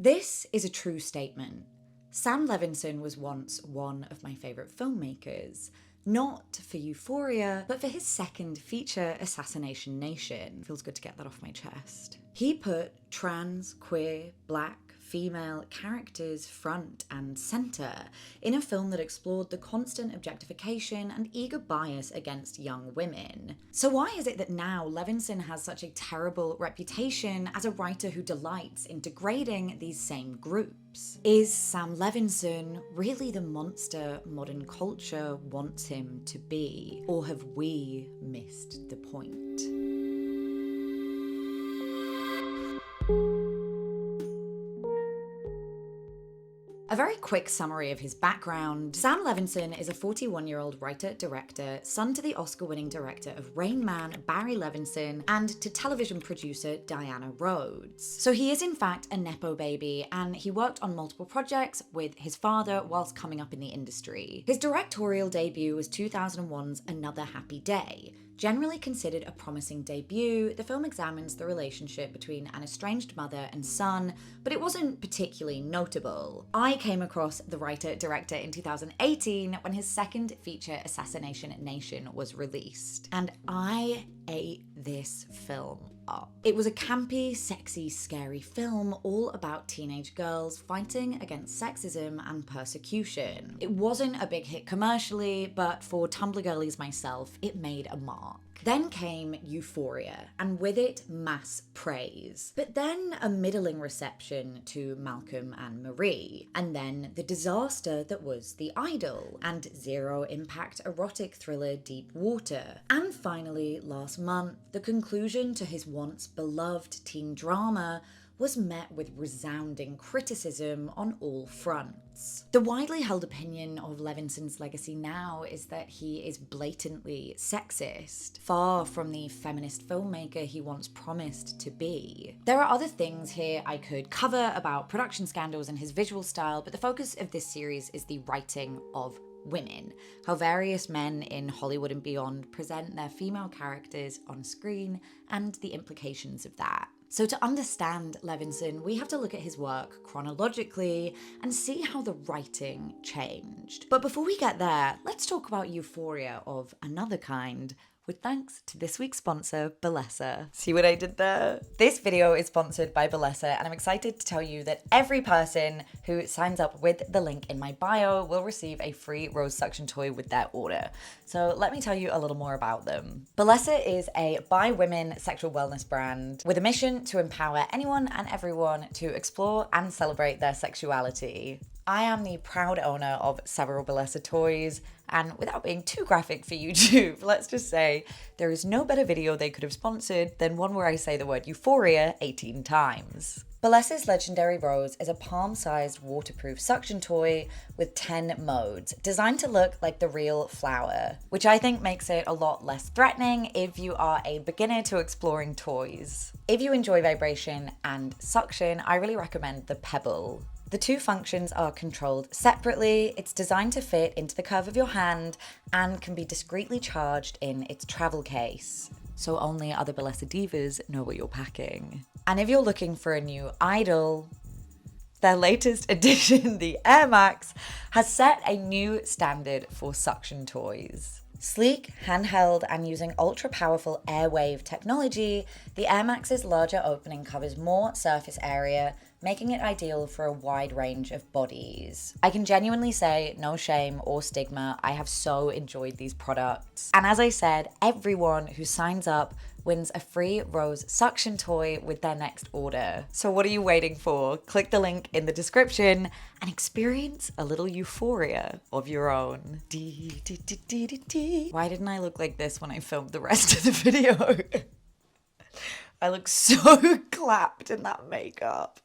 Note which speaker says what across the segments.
Speaker 1: This is a true statement. Sam Levinson was once one of my favourite filmmakers. Not for Euphoria, but for his second feature, Assassination Nation. Feels good to get that off my chest. He put trans, queer, black, female characters front and centre in a film that explored the constant objectification and eager bias against young women. So why is it that now Levinson has such a terrible reputation as a writer who delights in degrading these same groups? Is Sam Levinson really the monster modern culture wants him to be? Or have we missed the point? A very quick summary of his background. Sam Levinson is a 41-year-old writer-director, son to the Oscar-winning director of Rain Man, Barry Levinson, and to television producer Diana Rhodes. So he is in fact a Nepo baby, and he worked on multiple projects with his father whilst coming up in the industry. His directorial debut was 2001's Another Happy Day. Generally considered a promising debut, the film examines the relationship between an estranged mother and son, but it wasn't particularly notable. I came across the writer-director in 2018 when his second feature, Assassination Nation, was released, and I ate this film up. It was a campy, sexy, scary film all about teenage girls fighting against sexism and persecution. It wasn't a big hit commercially, but for Tumblr girlies myself, it made a mark. Then came Euphoria, and with it, mass praise. But then a middling reception to Malcolm and Marie, and then the disaster that was The Idol, and zero-impact erotic thriller Deep Water. And finally, last month, the conclusion to his once beloved teen drama was met with resounding criticism on all fronts. The widely held opinion of Levinson's legacy now is that he is blatantly sexist, far from the feminist filmmaker he once promised to be. There are other things here I could cover about production scandals and his visual style, but the focus of this series is the writing of women, how various men in Hollywood and beyond present their female characters on screen, and the implications of that. So to understand Levinson, we have to look at his work chronologically and see how the writing changed. But before we get there, let's talk about Euphoria of another kind, with thanks to this week's sponsor, Bellesa. See what I did there? This video is sponsored by Bellesa, and I'm excited to tell you that every person who signs up with the link in my bio will receive a free rose suction toy with their order. So let me tell you a little more about them. Bellesa is a by women sexual wellness brand with a mission to empower anyone and everyone to explore and celebrate their sexuality. I am the proud owner of several Bellesa toys, and without being too graphic for YouTube, let's just say there is no better video they could have sponsored than one where I say the word Euphoria 18 times. Bellesa's Legendary Rose is a palm-sized waterproof suction toy with 10 modes, designed to look like the real flower, which I think makes it a lot less threatening if you are a beginner to exploring toys. If you enjoy vibration and suction, I really recommend the Pebble. The two functions are controlled separately. It's designed to fit into the curve of your hand and can be discreetly charged in its travel case. So only other Bellesa divas know what you're packing. And if you're looking for a new idol, their latest edition, the Air Max, has set a new standard for suction toys. Sleek, handheld, and using ultra-powerful airwave technology, the Air Max's larger opening covers more surface area, making it ideal for a wide range of bodies. I can genuinely say, no shame or stigma, I have so enjoyed these products. And as I said, everyone who signs up wins a free rose suction toy with their next order. So what are you waiting for? Click the link in the description and experience a little euphoria of your own. Why didn't I look like this when I filmed the rest of the video? I look so clapped in that makeup.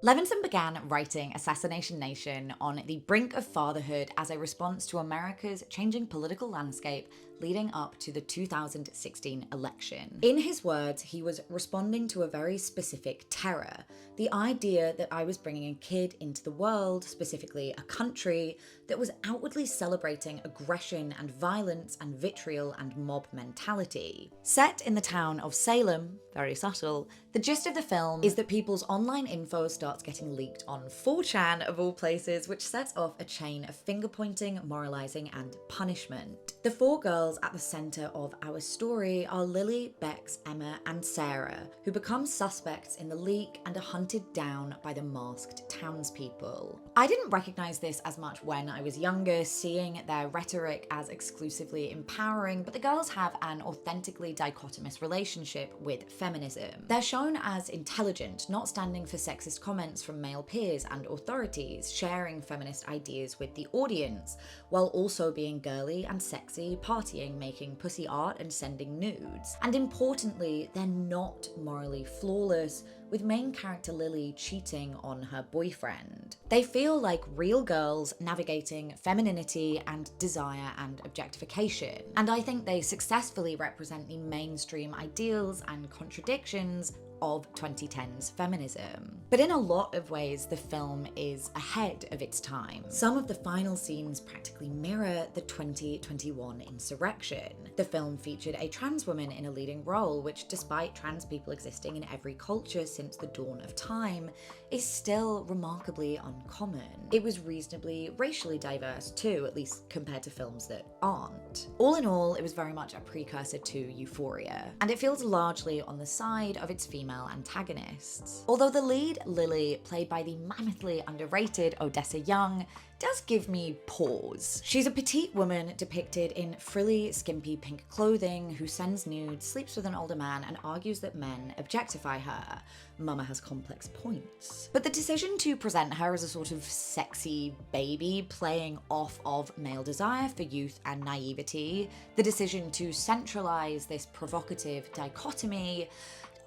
Speaker 1: Levinson began writing Assassination Nation on the brink of fatherhood as a response to America's changing political landscape leading up to the 2016 election. In his words, he was responding to a very specific terror, the idea that I was bringing a kid into the world, specifically a country, that was outwardly celebrating aggression and violence and vitriol and mob mentality. Set in the town of Salem, very subtle, the gist of the film is that people's online info starts getting leaked on 4chan of all places, which sets off a chain of finger-pointing, moralizing, and punishment. The four girls at the center of our story are Lily, Bex, Emma, and Sarah, who become suspects in the leak and are hunted down by the masked townspeople. I didn't recognize this as much when I was younger, seeing their rhetoric as exclusively empowering, but the girls have an authentically dichotomous relationship with feminism. They're shown as intelligent, not standing for sexist comments from male peers and authorities, sharing feminist ideas with the audience, while also being girly and sexy, partying, making pussy art, and sending nudes. And importantly, they're not morally flawless, with main character Lily cheating on her boyfriend. They feel like real girls navigating femininity and desire and objectification, and I think they successfully represent the mainstream ideals and contradictions of 2010s feminism. But in a lot of ways, the film is ahead of its time. Some of the final scenes practically mirror the 2021 insurrection. The film featured a trans woman in a leading role, which, despite trans people existing in every culture since the dawn of time, is still remarkably uncommon. It was reasonably racially diverse too, at least compared to films that aren't. All in all, it was very much a precursor to Euphoria, and it feels largely on the side of its female antagonists. Although the lead, Lily, played by the mammothly underrated Odessa Young, does give me pause. She's a petite woman depicted in frilly, skimpy pink clothing who sends nudes, sleeps with an older man, and argues that men objectify her. Mama has complex points. But the decision to present her as a sort of sexy baby playing off of male desire for youth and naivety, the decision to centralize this provocative dichotomy,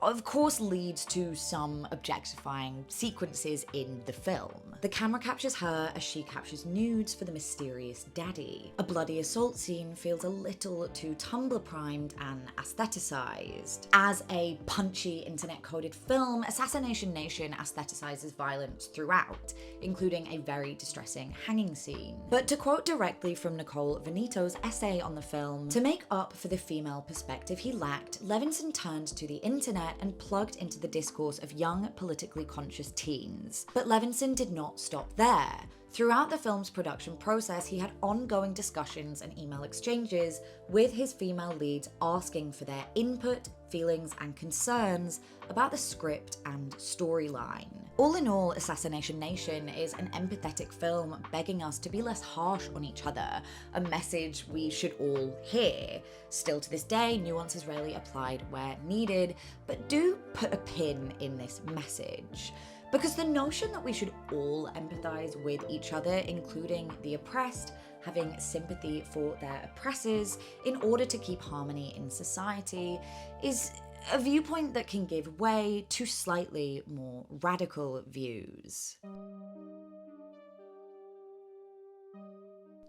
Speaker 1: of course leads to some objectifying sequences in the film. The camera captures her as she captures nudes for the mysterious daddy. A bloody assault scene feels a little too Tumblr primed and aestheticized. As a punchy internet-coded film, Assassination Nation aestheticizes violence throughout, including a very distressing hanging scene. But to quote directly from Nicole Venito's essay on the film, to make up for the female perspective he lacked, Levinson turned to the internet and plugged into the discourse of young, politically conscious teens. But Levinson did not stop there. Throughout the film's production process, he had ongoing discussions and email exchanges with his female leads asking for their input, feelings, and concerns about the script and storyline. All in all, Assassination Nation is an empathetic film begging us to be less harsh on each other, a message we should all hear. Still to this day, nuance is rarely applied where needed, but do put a pin in this message. Because the notion that we should all empathize with each other, including the oppressed, having sympathy for their oppressors in order to keep harmony in society, is a viewpoint that can give way to slightly more radical views.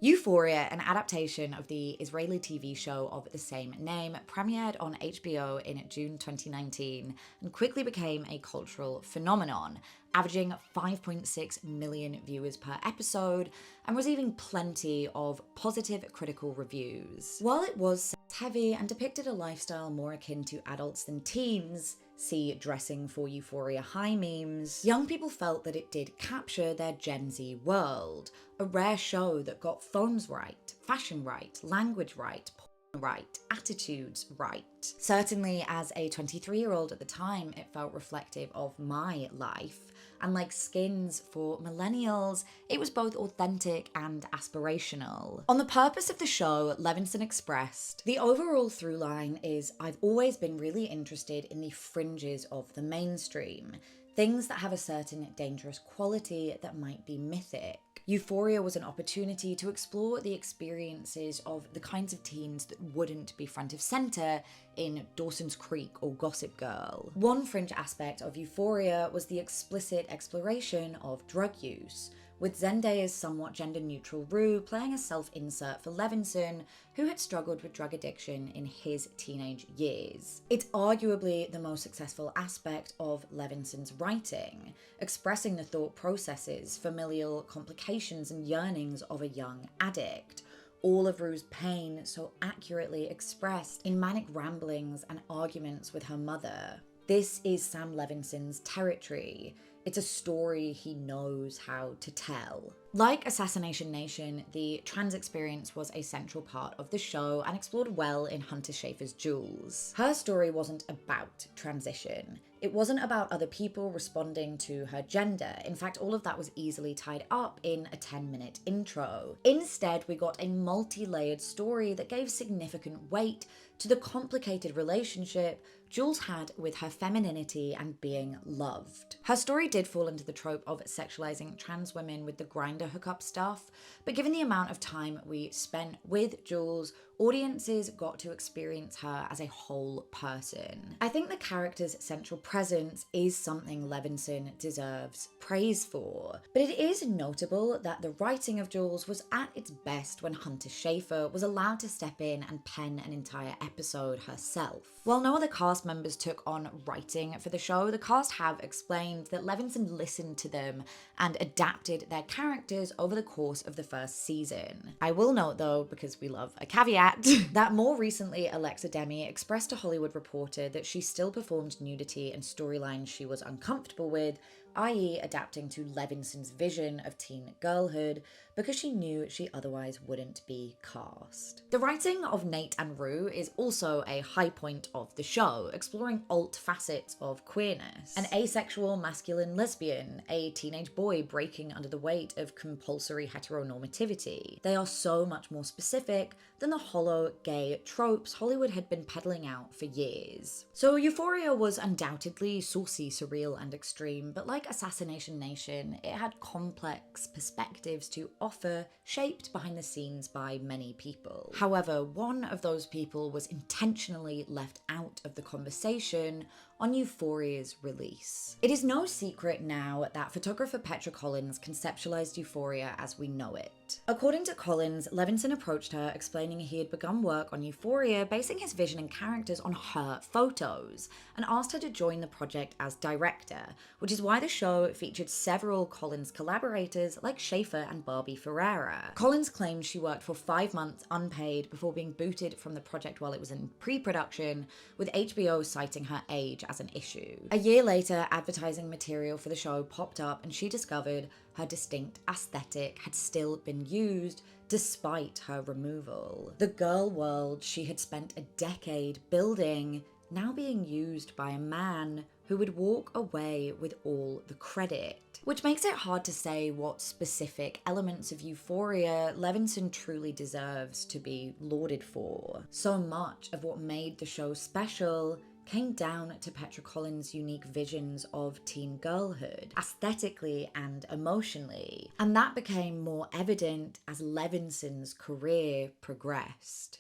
Speaker 1: Euphoria, an adaptation of the Israeli TV show of the same name, premiered on HBO in June 2019 and quickly became a cultural phenomenon, averaging 5.6 million viewers per episode and receiving plenty of positive critical reviews. While it was sex-heavy and depicted a lifestyle more akin to adults than teens, see Dressing for Euphoria High memes, young people felt that it did capture their Gen Z world, a rare show that got phones right, fashion right, language right, porn right, attitudes right. Certainly as a 23-year-old at the time, it felt reflective of my life, and like Skins for millennials, it was both authentic and aspirational. On the purpose of the show, Levinson expressed, "The overall through line is I've always been really interested in the fringes of the mainstream, things that have a certain dangerous quality that might be mythic. Euphoria was an opportunity to explore the experiences of the kinds of teens that wouldn't be front of center in Dawson's Creek or Gossip Girl." One fringe aspect of Euphoria was the explicit exploration of drug use, with Zendaya's somewhat gender-neutral Rue playing a self-insert for Levinson, who had struggled with drug addiction in his teenage years. It's arguably the most successful aspect of Levinson's writing, expressing the thought processes, familial complications and yearnings of a young addict. All of Rue's pain so accurately expressed in manic ramblings and arguments with her mother. This is Sam Levinson's territory. It's a story he knows how to tell. Like Assassination Nation, the trans experience was a central part of the show and explored well in Hunter Schafer's Jules. Her story wasn't about transition. It wasn't about other people responding to her gender. In fact, all of that was easily tied up in a 10-minute intro. Instead, we got a multi-layered story that gave significant weight to the complicated relationship Jules had with her femininity and being loved. Her story did fall into the trope of sexualizing trans women with the grinder hookup stuff, but given the amount of time we spent with Jules, audiences got to experience her as a whole person. I think the character's central presence is something Levinson deserves praise for, but it is notable that the writing of Jules was at its best when Hunter Schafer was allowed to step in and pen an entire episode herself. While no other cast members took on writing for the show, the cast have explained that Levinson listened to them and adapted their characters over the course of the first season. I will note though, because we love a caveat, that more recently Alexa Demi expressed to Hollywood Reporter that she still performed nudity and storylines she was uncomfortable with, i.e. adapting to Levinson's vision of teen girlhood, because she knew she otherwise wouldn't be cast. The writing of Nate and Rue is also a high point of the show, exploring alt facets of queerness. An asexual masculine lesbian, a teenage boy breaking under the weight of compulsory heteronormativity. They are so much more specific than the hollow gay tropes Hollywood had been peddling out for years. So Euphoria was undoubtedly saucy, surreal, and extreme, but like Assassination Nation, it had complex perspectives to offer, shaped behind the scenes by many people. However, one of those people was intentionally left out of the conversation on Euphoria's release. It is no secret now that photographer Petra Collins conceptualized Euphoria as we know it. According to Collins, Levinson approached her explaining he had begun work on Euphoria basing his vision and characters on her photos, and asked her to join the project as director, which is why the show featured several Collins collaborators like Schafer and Barbie Ferreira. Collins claimed she worked for 5 months unpaid before being booted from the project while it was in pre-production, with HBO citing her age as an issue. A year later, advertising material for the show popped up and she discovered her distinct aesthetic had still been used despite her removal. The girl world she had spent a decade building now being used by a man who would walk away with all the credit. Which makes it hard to say what specific elements of Euphoria Levinson truly deserves to be lauded for. So much of what made the show special came down to Petra Collins' unique visions of teen girlhood, aesthetically and emotionally, and that became more evident as Levinson's career progressed.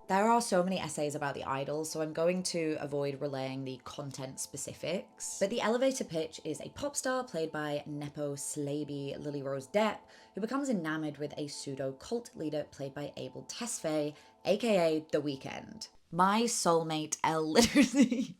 Speaker 1: There are so many essays about the idol, so I'm going to avoid relaying the content specifics. But the elevator pitch is a pop star played by Nepo Slaby Lily Rose Depp, who becomes enamored with a pseudo-cult leader played by Abel Tesfaye, aka The Weeknd. My soulmate, Elle Literacy.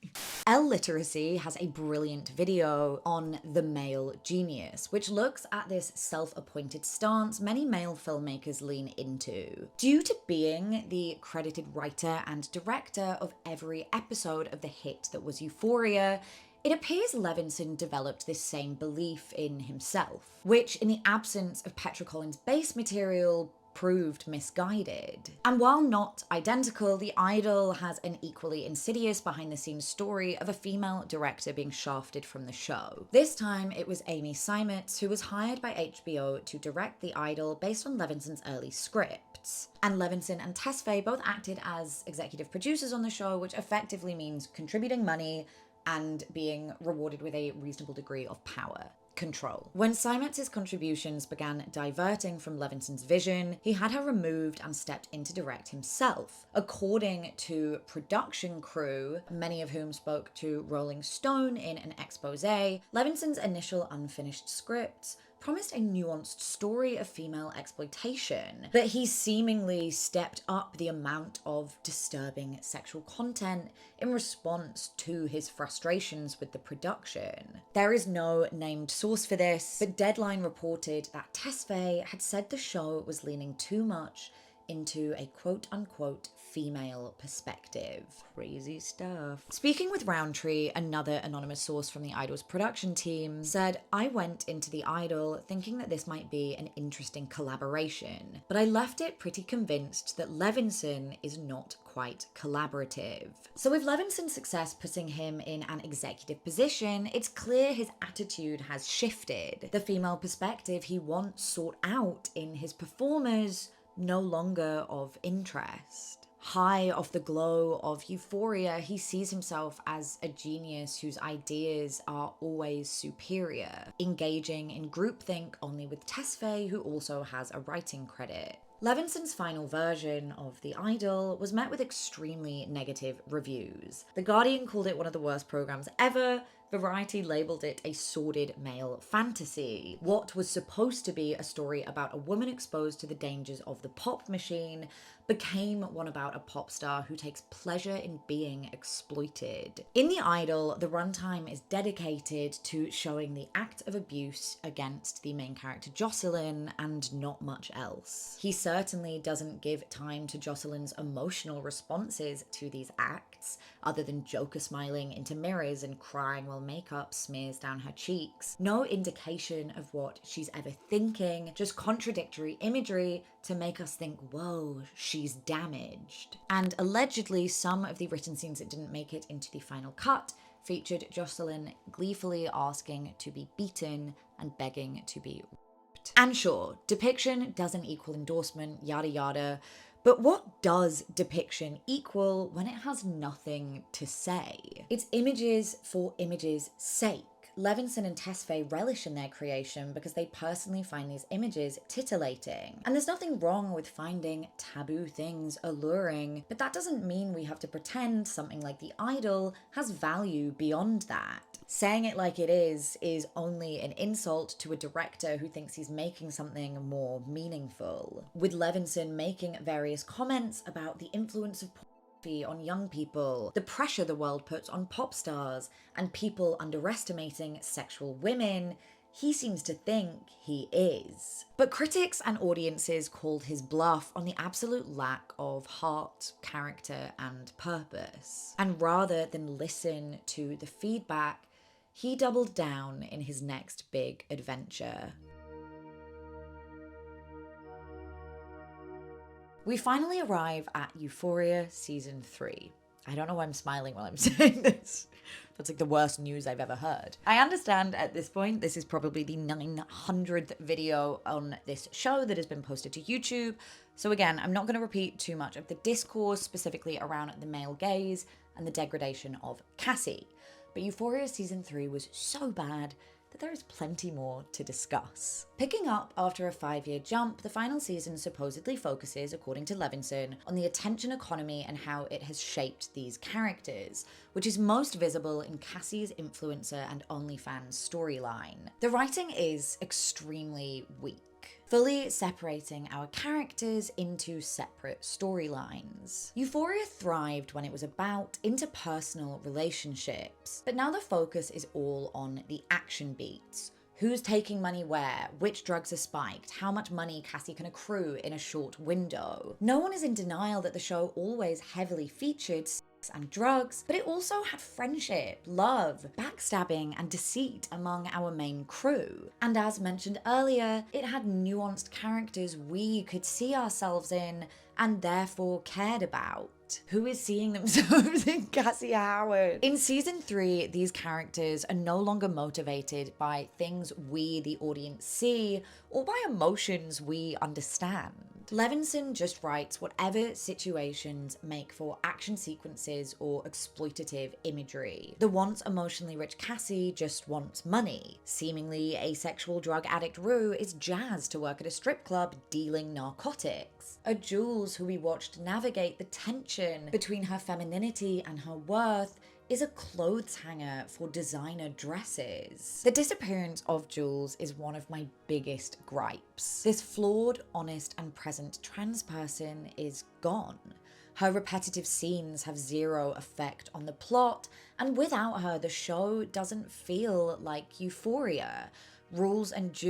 Speaker 1: Elle Literacy has a brilliant video on the male genius, which looks at this self-appointed stance many male filmmakers lean into. Due to being the credited writer and director of every episode of the hit that was Euphoria, it appears Levinson developed this same belief in himself, which in the absence of Petra Collins' base material proved misguided. And while not identical, The Idol has an equally insidious behind-the-scenes story of a female director being shafted from the show. This time, it was Amy Seimetz, who was hired by HBO to direct The Idol based on Levinson's early scripts. And Levinson and Tesfaye both acted as executive producers on the show, which effectively means contributing money and being rewarded with a reasonable degree of power. control. When Steinmetz's contributions began diverting from Levinson's vision, he had her removed and stepped in to direct himself. According to production crew, many of whom spoke to Rolling Stone in an expose, Levinson's initial unfinished scripts promised a nuanced story of female exploitation, but he seemingly stepped up the amount of disturbing sexual content in response to his frustrations with the production. There is no named source for this, but Deadline reported that Tesfaye had said the show was leaning too much into a quote-unquote female perspective. Crazy stuff. Speaking with Roundtree, another anonymous source from the Idol's production team said, "I went into The Idol thinking that this might be an interesting collaboration, but I left it pretty convinced that Levinson is not quite collaborative." So with Levinson's success putting him in an executive position, it's clear his attitude has shifted. The female perspective he once sought out in his performers no longer of interest. High off the glow of Euphoria, he sees himself as a genius whose ideas are always superior, engaging in groupthink only with Tesfaye, who also has a writing credit. Levinson's final version of The Idol was met with extremely negative reviews. The Guardian called it one of the worst programs ever. Variety labelled it a sordid male fantasy. What was supposed to be a story about a woman exposed to the dangers of the pop machine became one about a pop star who takes pleasure in being exploited. In The Idol, the runtime is dedicated to showing the act of abuse against the main character Jocelyn and not much else. He certainly doesn't give time to Jocelyn's emotional responses to these acts, other than Joker smiling into mirrors and crying while makeup smears down her cheeks. No indication of what she's ever thinking, just contradictory imagery to make us think, whoa, she's damaged. And allegedly, some of the written scenes that didn't make it into the final cut featured Jocelyn gleefully asking to be beaten and begging to be raped. And sure, depiction doesn't equal endorsement, yada yada, but what does depiction equal when it has nothing to say? It's images for images' sake. Levinson and Tesfaye relish in their creation because they personally find these images titillating. And there's nothing wrong with finding taboo things alluring, but that doesn't mean we have to pretend something like The Idol has value beyond that. Saying it like it is only an insult to a director who thinks he's making something more meaningful. With Levinson making various comments about the influence of pornography on young people, the pressure the world puts on pop stars, and people underestimating sexual women, he seems to think he is. But critics and audiences called his bluff on the absolute lack of heart, character, and purpose. And rather than listen to the feedback, he doubled down in his next big adventure. We finally arrive at Euphoria Season 3. I don't know why I'm smiling while I'm saying this. That's like the worst news I've ever heard. I understand at this point, this is probably the 900th video on this show that has been posted to YouTube. So again, I'm not going to repeat too much of the discourse specifically around the male gaze and the degradation of Cassie. But Euphoria Season 3 was so bad that there is plenty more to discuss. Picking up after a 5-year jump, the final season supposedly focuses, according to Levinson, on the attention economy and how it has shaped these characters, which is most visible in Cassie's influencer and OnlyFans storyline. The writing is extremely weak, fully separating our characters into separate storylines. Euphoria thrived when it was about interpersonal relationships, but now the focus is all on the action beats. Who's taking money where, which drugs are spiked, how much money Cassie can accrue in a short window. No one is in denial that the show always heavily featured and drugs, but it also had friendship, love, backstabbing, and deceit among our main crew. And as mentioned earlier, it had nuanced characters we could see ourselves in and therefore cared about. Who is seeing themselves in Cassie Howard? In Season 3, these characters are no longer motivated by things we, the audience, see, or by emotions we understand. Levinson just writes whatever situations make for action sequences or exploitative imagery. The once emotionally rich Cassie just wants money. Seemingly asexual drug addict Rue is jazzed to work at a strip club dealing narcotics. A Jules who we watched navigate the tension between her femininity and her worth is a clothes hanger for designer dresses. The disappearance of Jules is one of my biggest gripes. This flawed, honest, and present trans person is gone. Her repetitive scenes have zero effect on the plot, and without her, the show doesn't feel like Euphoria. Jules and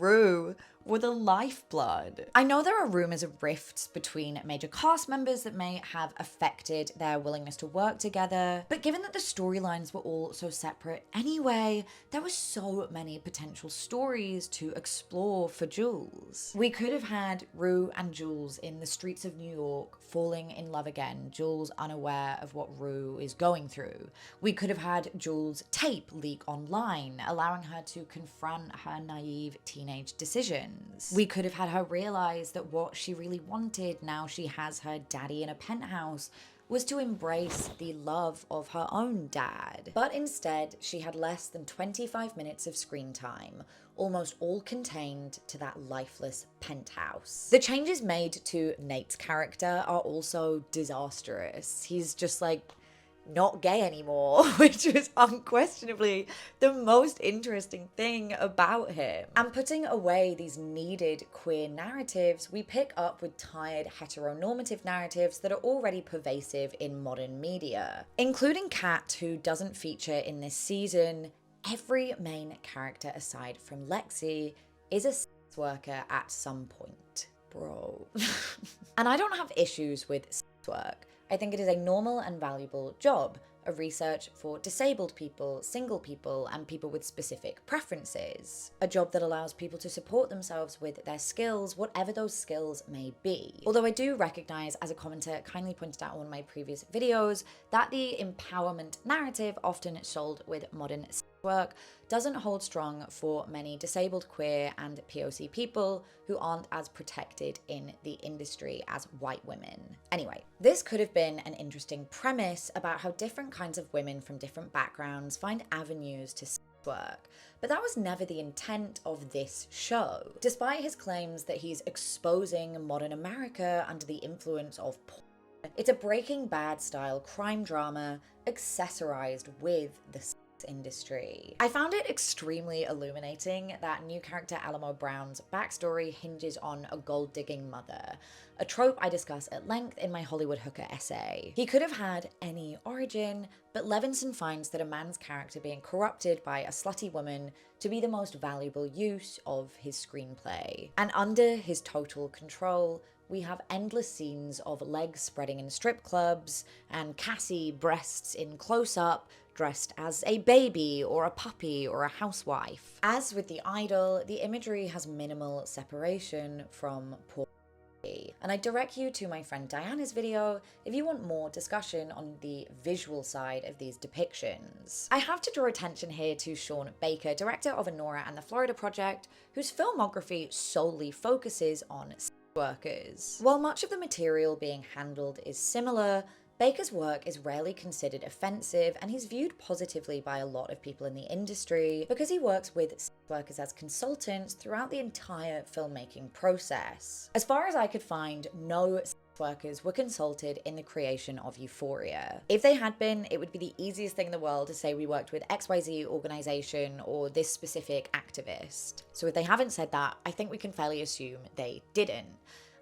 Speaker 1: Rue were the lifeblood. I know there are rumors of rifts between major cast members that may have affected their willingness to work together, but given that the storylines were all so separate anyway, there were so many potential stories to explore for Jules. We could have had Rue and Jules in the streets of New York falling in love again, Jules unaware of what Rue is going through. We could have had Jules' tape leak online, allowing her to confront her naive teenage decisions. We could have had her realize that what she really wanted, now she has her daddy in a penthouse, was to embrace the love of her own dad. But instead, she had less than 25 minutes of screen time, almost all contained to that lifeless penthouse. The changes made to Nate's character are also disastrous. He's just like not gay anymore, which was unquestionably the most interesting thing about him. And putting away these needed queer narratives, we pick up with tired heteronormative narratives that are already pervasive in modern media. Including Kat, who doesn't feature in this season, every main character aside from Lexi is a sex worker at some point. Bro. And I don't have issues with sex work. I think it is a normal and valuable job, a research for disabled people, single people, and people with specific preferences. A job that allows people to support themselves with their skills, whatever those skills may be. Although I do recognize, as a commenter kindly pointed out on one of my previous videos, that the empowerment narrative often sold with modern work doesn't hold strong for many disabled, queer, and POC people who aren't as protected in the industry as white women. Anyway, this could have been an interesting premise about how different kinds of women from different backgrounds find avenues to work, but that was never the intent of this show. Despite his claims that he's exposing modern America under the influence of porn, it's a Breaking Bad style crime drama accessorized with the industry. I found it extremely illuminating that new character Alamo Brown's backstory hinges on a gold-digging mother, a trope I discuss at length in my Hollywood hooker essay. He could have had any origin, but Levinson finds that a man's character being corrupted by a slutty woman to be the most valuable use of his screenplay. And under his total control, we have endless scenes of legs spreading in strip clubs and Cassie breasts in close-up, dressed as a baby or a puppy or a housewife. As with The Idol, the imagery has minimal separation from pornography. And I direct you to my friend Diana's video if you want more discussion on the visual side of these depictions. I have to draw attention here to Sean Baker, director of Honora and the Florida Project, whose filmography solely focuses on sex workers. While much of the material being handled is similar, Baker's work is rarely considered offensive, and he's viewed positively by a lot of people in the industry because he works with sex workers as consultants throughout the entire filmmaking process. As far as I could find, no sex workers were consulted in the creation of Euphoria. If they had been, it would be the easiest thing in the world to say we worked with XYZ organization or this specific activist. So if they haven't said that, I think we can fairly assume they didn't.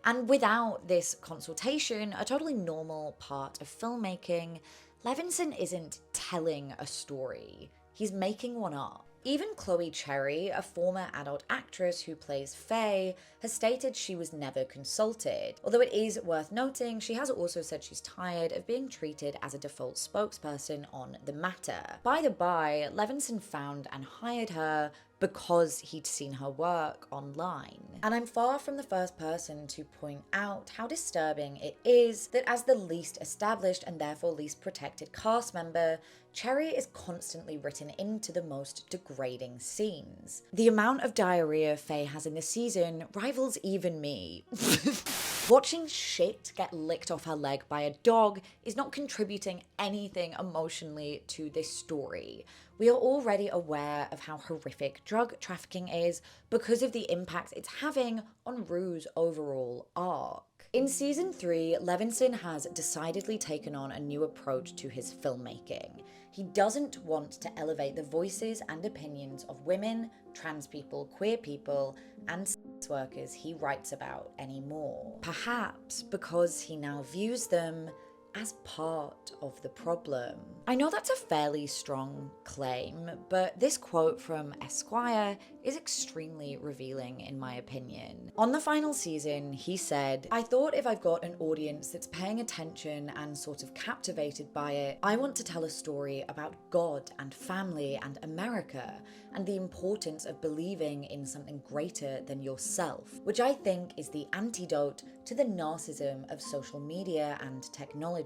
Speaker 1: And without this consultation, a totally normal part of filmmaking, Levinson isn't telling a story, he's making one up. Even Chloe Cherry, a former adult actress who plays Faye, has stated she was never consulted. Although it is worth noting, she has also said she's tired of being treated as a default spokesperson on the matter. By the by, Levinson found and hired her because he'd seen her work online. And I'm far from the first person to point out how disturbing it is that as the least established and therefore least protected cast member, Cherry is constantly written into the most degrading scenes. The amount of diarrhea Faye has in this season rivals even me. Watching shit get licked off her leg by a dog is not contributing anything emotionally to this story. We are already aware of how horrific drug trafficking is because of the impact it's having on Rue's overall arc. In season 3, Levinson has decidedly taken on a new approach to his filmmaking. He doesn't want to elevate the voices and opinions of women, trans people, queer people, and sex workers he writes about anymore. Perhaps because he now views them as part of the problem. I know that's a fairly strong claim, but this quote from Esquire is extremely revealing in my opinion. On the final season, he said, "I thought if I've got an audience that's paying attention and sort of captivated by it, I want to tell a story about God and family and America and the importance of believing in something greater than yourself, which I think is the antidote to the narcissism of social media and technology."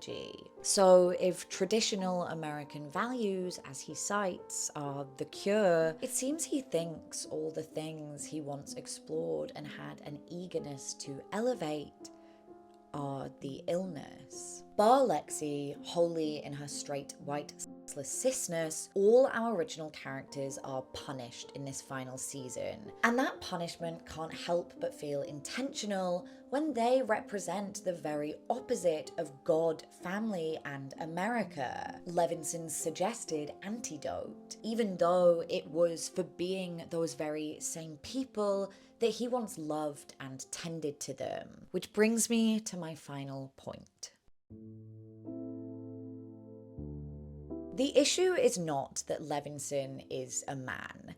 Speaker 1: So if traditional American values, as he cites, are the cure, it seems he thinks all the things he once explored and had an eagerness to elevate are the illness. Bar Lexi, wholly in her straight white cisness, all our original characters are punished in this final season. And that punishment can't help but feel intentional when they represent the very opposite of God, family, and America. Levinson's suggested antidote, even though it was for being those very same people that he once loved and tended to them. Which brings me to my final point. The issue is not that Levinson is a man.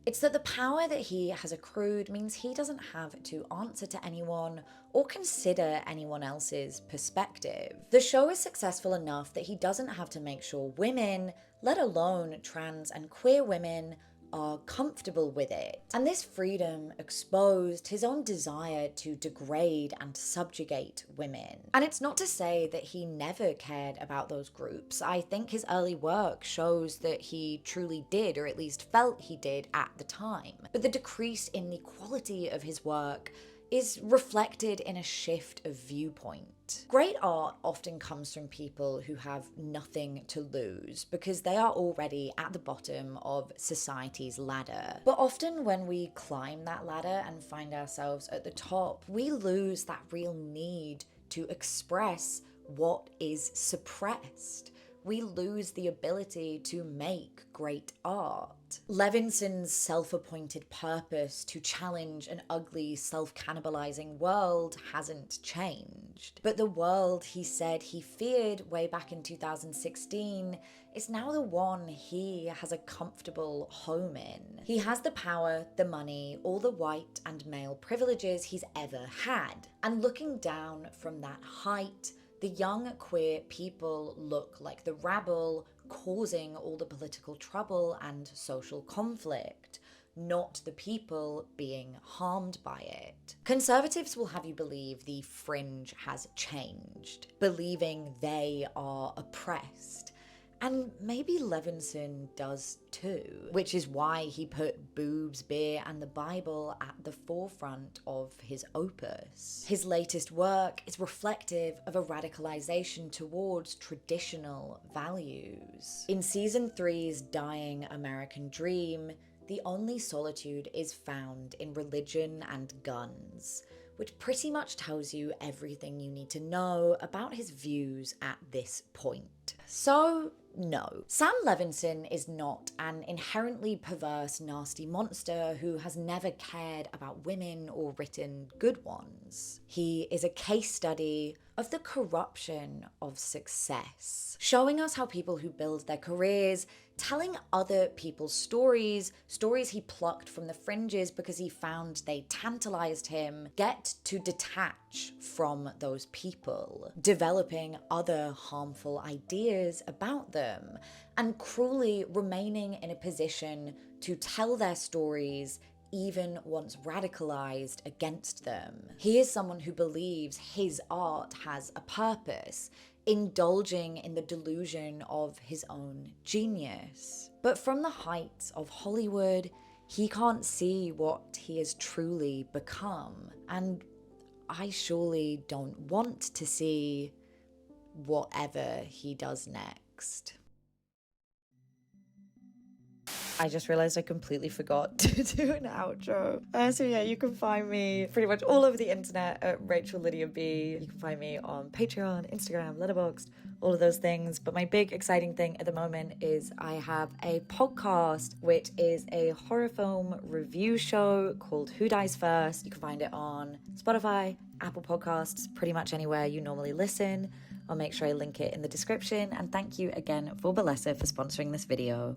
Speaker 1: It's that the power that he has accrued means he doesn't have to answer to anyone or consider anyone else's perspective. The show is successful enough that he doesn't have to make sure women, let alone trans and queer women, are comfortable with it. And this freedom exposed his own desire to degrade and subjugate women. And it's not to say that he never cared about those groups. I think his early work shows that he truly did, or at least felt he did at the time. But the decrease in the quality of his work is reflected in a shift of viewpoint. Great art often comes from people who have nothing to lose because they are already at the bottom of society's ladder. But often when we climb that ladder and find ourselves at the top, we lose that real need to express what is suppressed. We lose the ability to make great art. Levinson's self-appointed purpose to challenge an ugly, self-cannibalizing world hasn't changed. But the world he said he feared way back in 2016 is now the one he has a comfortable home in. He has the power, the money, all the white and male privileges he's ever had. And looking down from that height, the young queer people look like the rabble causing all the political trouble and social conflict, not the people being harmed by it. Conservatives will have you believe the fringe has changed, believing they are oppressed. And maybe Levinson does too, which is why he put boobs, beer, and the Bible at the forefront of his opus. His latest work is reflective of a radicalization towards traditional values. In season 3's dying American dream, the only solitude is found in religion and guns, which pretty much tells you everything you need to know about his views at this point. So, no. Sam Levinson is not an inherently perverse, nasty monster who has never cared about women or written good ones. He is a case study of the corruption of success, showing us how people who build their careers telling other people's stories he plucked from the fringes because he found they tantalized him, get to detach from those people, developing other harmful ideas about them, and cruelly remaining in a position to tell their stories even once radicalized against them. He is someone who believes his art has a purpose, indulging in the delusion of his own genius. But from the heights of Hollywood, he can't see what he has truly become. And I surely don't want to see whatever he does next. I just realized I completely forgot to do an outro. So yeah, you can find me pretty much all over the internet at rachellydiab. You can find me on Patreon, Instagram, Letterboxd, all of those things. But my big exciting thing at the moment is I have a podcast, which is a horror film review show called Who Dies First. You can find it on Spotify, Apple Podcasts, pretty much anywhere you normally listen. I'll make sure I link it in the description. And thank you again, Vids, for sponsoring this video.